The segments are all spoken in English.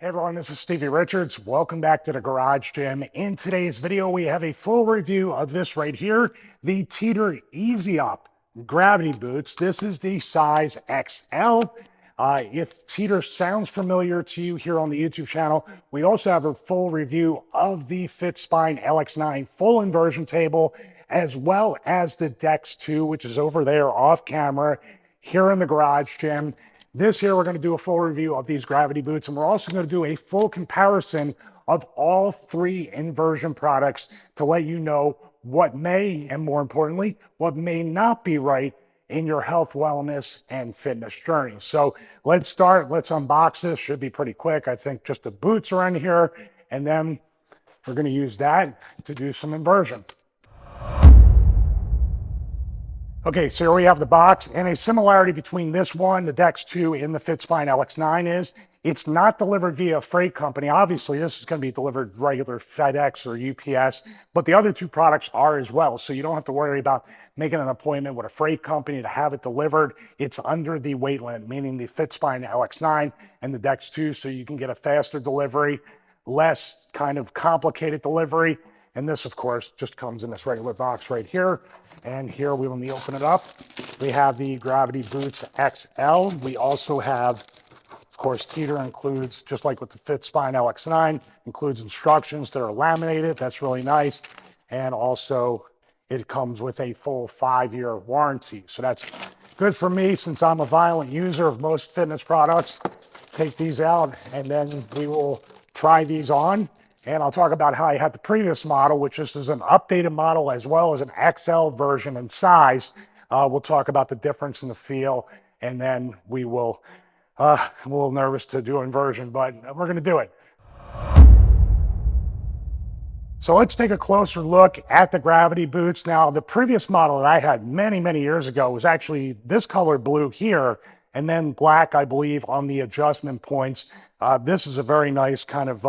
Hey everyone, this is Stevie Richards. Welcome back to the Garage Gym. In today's video, we have a full review of this right here, the Teeter Easy Up Gravity Boots. This is the size XL. If Teeter sounds familiar to you here on the YouTube channel, we also have a full review of the FitSpine LX9 full inversion table, as well as the Dex 2, which is over there off camera here in the Garage Gym. This year, we're going to do a full review of these gravity boots, and we're also going to do a full comparison of all three Inversion products to let you know what may, and more importantly, what may not be right in your health, wellness, and fitness journey. So let's start. Let's unbox this. Should be pretty quick. I think just the boots are in here, and then we're going to use that to do some inversion. Okay, so here we have the box, and a similarity between this one, the Dex 2, and the FitSpine LX9 is it's not delivered via a freight company. Obviously, this is going to be delivered regular FedEx or UPS, but the other two products are as well. So you don't have to worry about making an appointment with a freight company to have it delivered. It's under the weight limit, meaning the FitSpine LX9 and the Dex 2, so you can get a faster delivery, less kind of complicated delivery. And this, of course, just comes in this regular box right here. And here, when we open it up, we have the Gravity Boots XL. We also have, of course, Teeter includes, just like with the FitSpine LX9, includes instructions that are laminated. That's really nice. And also, it comes with a full 5-year warranty. So that's good for me since I'm a violent user of most fitness products. Take these out, and then we will try these on. And I'll talk about how I had the previous model, which is an updated model as well as an XL version in size. We'll talk about the difference in the feel, and then we will, I'm a little nervous to do inversion, but we're gonna do it. So let's take a closer look at the gravity boots. Now, the previous model that I had many, many years ago was actually this color blue here, and then black, I believe, on the adjustment points. This is a very nice kind of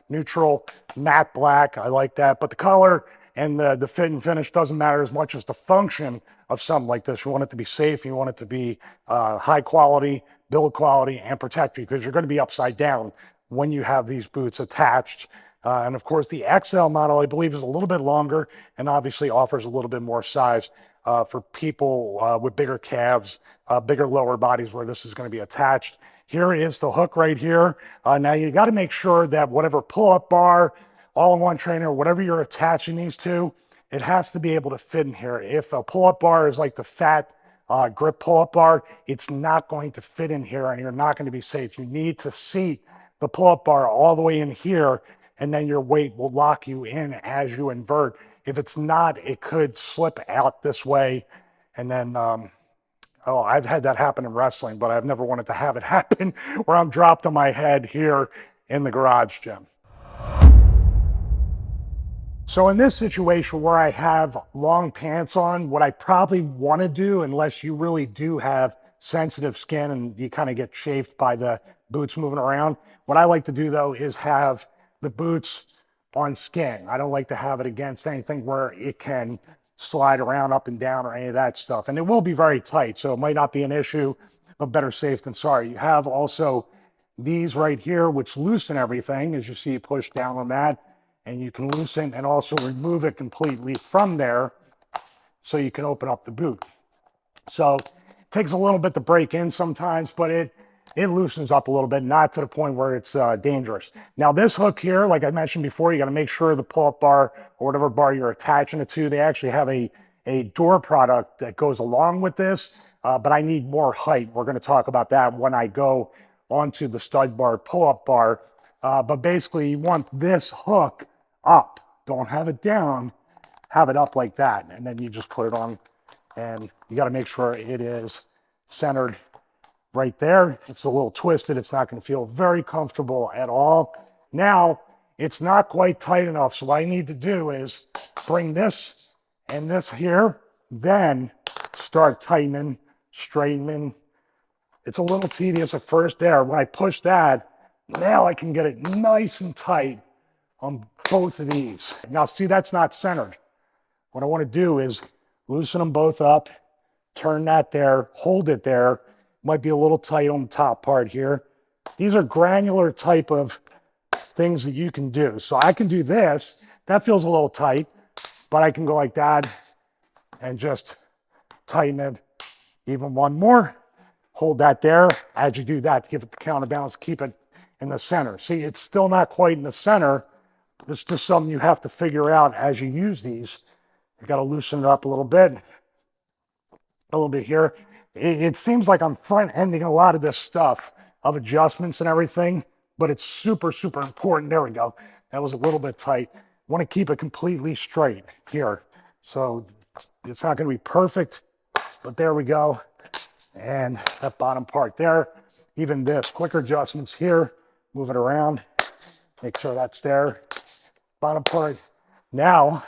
neutral matte black. I like that. But the color and the fit and finish doesn't matter as much as the function of something like this. You want it to be safe. You want it to be high quality, build quality, and protect you, because you're going to be upside down when you have these boots attached. And of course, the XL model, I believe, is a little bit longer and obviously offers a little bit more size for people with bigger calves, bigger lower bodies, where this is going to be attached. Here is the hook right here. Now you got to make sure that whatever pull-up bar, all-in-one trainer, whatever you're attaching these to, it has to be able to fit in here. If a pull-up bar is like the fat grip pull-up bar, it's not going to fit in here, and you're not going to be safe. You need to seat the pull-up bar all the way in here, and then your weight will lock you in as you invert. If it's not, it could slip out this way, and then oh, I've had that happen in wrestling, but I've never wanted to have it happen where I'm dropped on my head here in the Garage Gym. So in this situation where I have long pants on, what I probably want to do, unless you really do have sensitive skin and you kind of get chafed by the boots moving around, what I like to do though is have the boots on skin. I don't like to have it against anything where it can slide around up and down or any of that stuff. And it will be very tight, so it might not be an issue, but better safe than sorry. You have also these right here, which loosen everything. As you see, you push down on that, and you can loosen and also remove it completely from there, so you can open up the boot. So it takes a little bit to break in sometimes, but it loosens up a little bit, not to the point where it's dangerous. Now this hook here, like I mentioned before, you got to make sure the pull-up bar or whatever bar you're attaching it to, they actually have a door product that goes along with this, but I need more height. We're going to talk about that when I go onto the stud bar, pull-up bar. But basically you want this hook up. Don't have it down, have it up like that. And then you just put it on, and you got to make sure it is centered right there. If it's a little twisted, it's not going to feel very comfortable at all. Now, it's not quite tight enough, so what I need to do is bring this and this here, then start tightening, straightening. It's a little tedious at first there. When I push that, now I can get it nice and tight on both of these. Now, see, that's not centered. What I want to do is loosen them both up, turn that there, hold it there. Might be a little tight on the top part here. These are granular type of things that you can do. So I can do this. That feels a little tight, but I can go like that and just tighten it even one more. Hold that there. As you do that, to give it the counterbalance, keep it in the center. See, it's still not quite in the center. This is just something you have to figure out as you use these. You got to loosen it up a little bit here. It seems like I'm front-ending a lot of this stuff of adjustments and everything, but it's super, super important. There we go. That was a little bit tight. Want to keep it completely straight here. So it's not going to be perfect, but there we go. And that bottom part there, even this, quicker adjustments here, move it around, make sure that's there. Bottom part. Now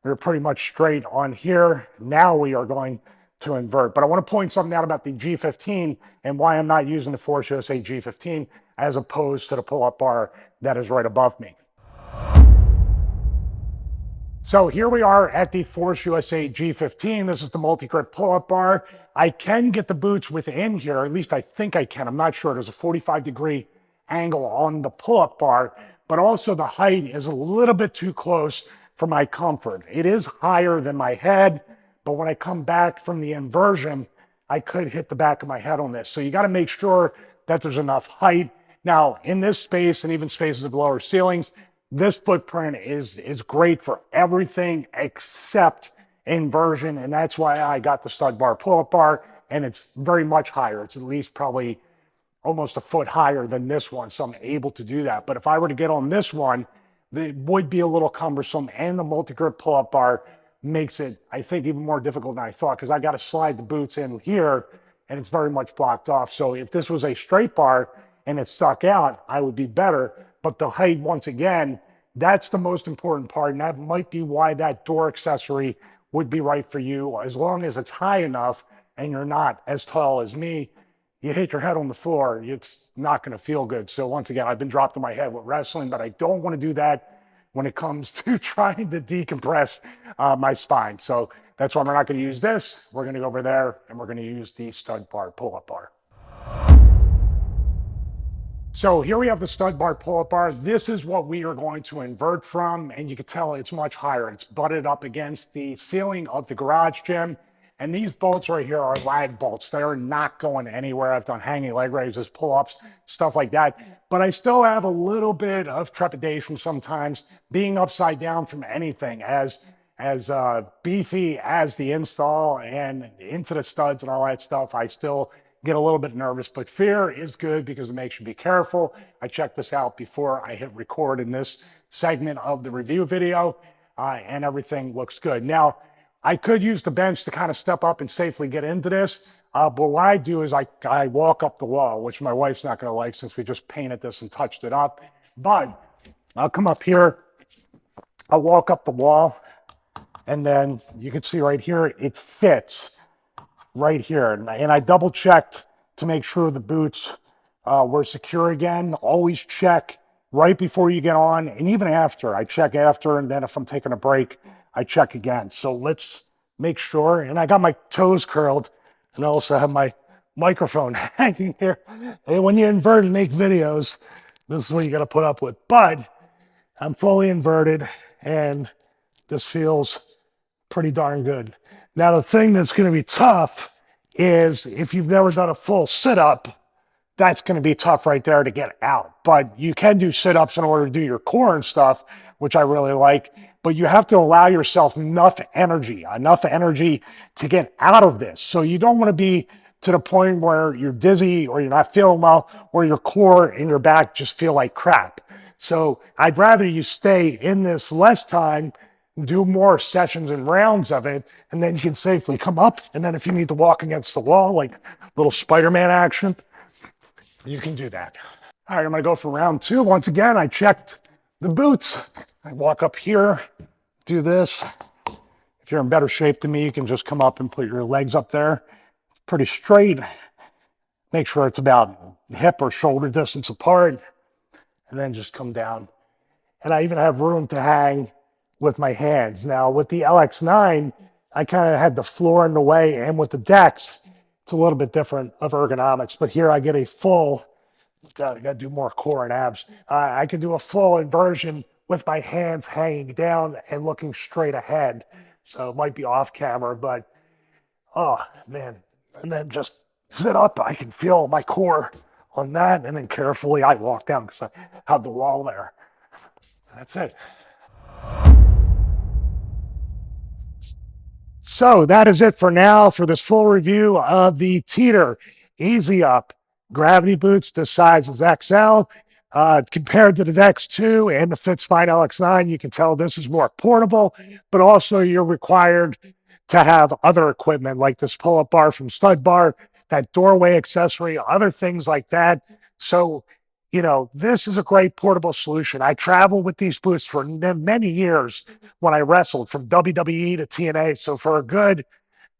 we're pretty much straight on here. Now we are going to invert. But I want to point something out about the G15 and why I'm not using the Force USA G15 as opposed to the pull-up bar that is right above me. So here we are at the Force USA G15. This is the multi-grip pull-up bar. I can get the boots within here, at least I think I can. I'm not sure. There's a 45-degree angle on the pull-up bar, but also the height is a little bit too close for my comfort. It is higher than my head, but when I come back from the inversion, I could hit the back of my head on this. So you got to make sure that there's enough height. Now, in this space and even spaces of lower ceilings, this footprint is great for everything except inversion, and that's why I got the stud bar pull-up bar, and it's very much higher. It's at least probably almost a foot higher than this one, so I'm able to do that. But if I were to get on this one, it would be a little cumbersome, and the multi-grip pull-up bar makes it, I think, even more difficult than I thought, because I got to slide the boots in here, and it's very much blocked off. So if this was a straight bar and it stuck out, I would be better. But the height, once again, that's the most important part, and that might be why that door accessory would be right for you. As long as it's high enough and you're not as tall as me, you hit your head on the floor, it's not going to feel good. So once again, I've been dropped on my head with wrestling, but I don't want to do that when it comes to trying to decompress my spine. So that's why we're not going to use this. We're going to go over there and we're going to use the stud bar pull-up bar. So here we have the stud bar pull-up bar. This is what we are going to invert from, and you can tell it's much higher. It's butted up against the ceiling of the garage gym, and these bolts right here are lag bolts. They're not going anywhere. I've done hanging leg raises, pull-ups, stuff like that, but I still have a little bit of trepidation sometimes being upside down from anything, as beefy as the install and into the studs and all that stuff. I still get a little bit nervous, but fear is good because it makes you be careful. I checked this out before I hit record in this segment of the review video, and everything looks good. Now, I could use the bench to kind of step up and safely get into this, but what I do is I walk up the wall, which my wife's not gonna like since we just painted this and touched it up. But I'll come up here, I'll walk up the wall, and then you can see right here, it fits right here. And I double checked to make sure the boots were secure again. Always check right before you get on, and even after. I check after, and then if I'm taking a break, I check again. So let's make sure. And I got my toes curled, and I also have my microphone hanging here. And when you invert and make videos, this is what you got to put up with. But I'm fully inverted, and this feels pretty darn good. Now, the thing that's going to be tough is if you've never done a full sit-up, that's going to be tough right there to get out. But you can do sit-ups in order to do your core and stuff, which I really like. But you have to allow yourself enough energy to get out of this. So you don't want to be to the point where you're dizzy or you're not feeling well, or your core and your back just feel like crap. So I'd rather you stay in this less time, do more sessions and rounds of it, and then you can safely come up. And then if you need to walk against the wall, like little Spider-Man action, you can do that. All right, I'm gonna go for round two. Once again, I checked the boots. I walk up here, do this. If you're in better shape than me, you can just come up and put your legs up there. Pretty straight. Make sure it's about hip or shoulder distance apart, and then just come down. And I even have room to hang with my hands. Now with the LX9, I kind of had the floor in the way, and with the decks, it's a little bit different of ergonomics, but here I get a full Gotta do more core and abs. I can do a full inversion with my hands hanging down and looking straight ahead. So it might be off camera, but oh man. And then just sit up. I can feel my core on that. And then carefully I walk down because I have the wall there. That's it. So that is it for now for this full review of the Teeter Easy Up Gravity Boots. This size is XL. Compared to the X2 and the Fitspine LX9, you can tell this is more portable, but also you're required to have other equipment like this pull-up bar from Stud Bar, that doorway accessory, other things like that. So, this is a great portable solution. I traveled with these boots for many years when I wrestled from WWE to TNA. So for a good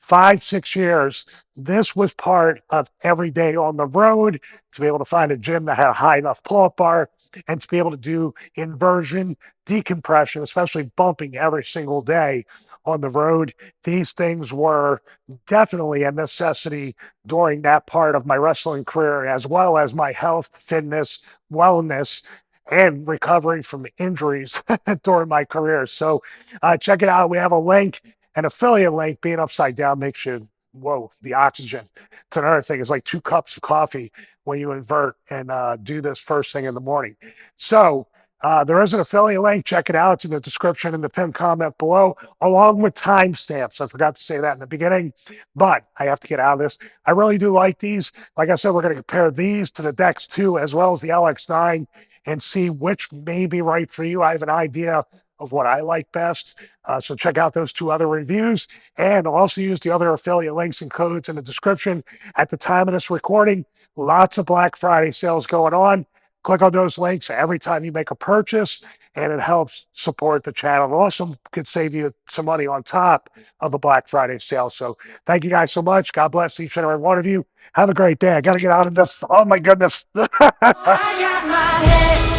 5, 6 years, this was part of every day on the road to be able to find a gym that had a high enough pull-up bar and to be able to do inversion, decompression, especially bumping every single day on the road. These things were definitely a necessity during that part of my wrestling career, as well as my health, fitness, wellness, and recovery from injuries during my career. So check it out. We have a link, an affiliate link. Being upside down makes you, whoa, the oxygen. It's another thing. It's like 2 cups of coffee when you invert and do this first thing in the morning. So there is an affiliate link. Check it out. It's in the description and the pinned comment below, along with timestamps. I forgot to say that in the beginning, but I have to get out of this. I really do like these. Like I said, we're going to compare these to the Dex 2 as well as the LX9 and see which may be right for you. I have an idea of what I like best. So check out those 2 other reviews and also use the other affiliate links and codes in the description. At the time of this recording, lots of Black Friday sales going on. Click on those links every time you make a purchase, and it helps support the channel. It also could save you some money on top of the Black Friday sale. So thank you guys so much. God bless each and every one of you. Have a great day. I got to get out of this. Oh my goodness. I got my head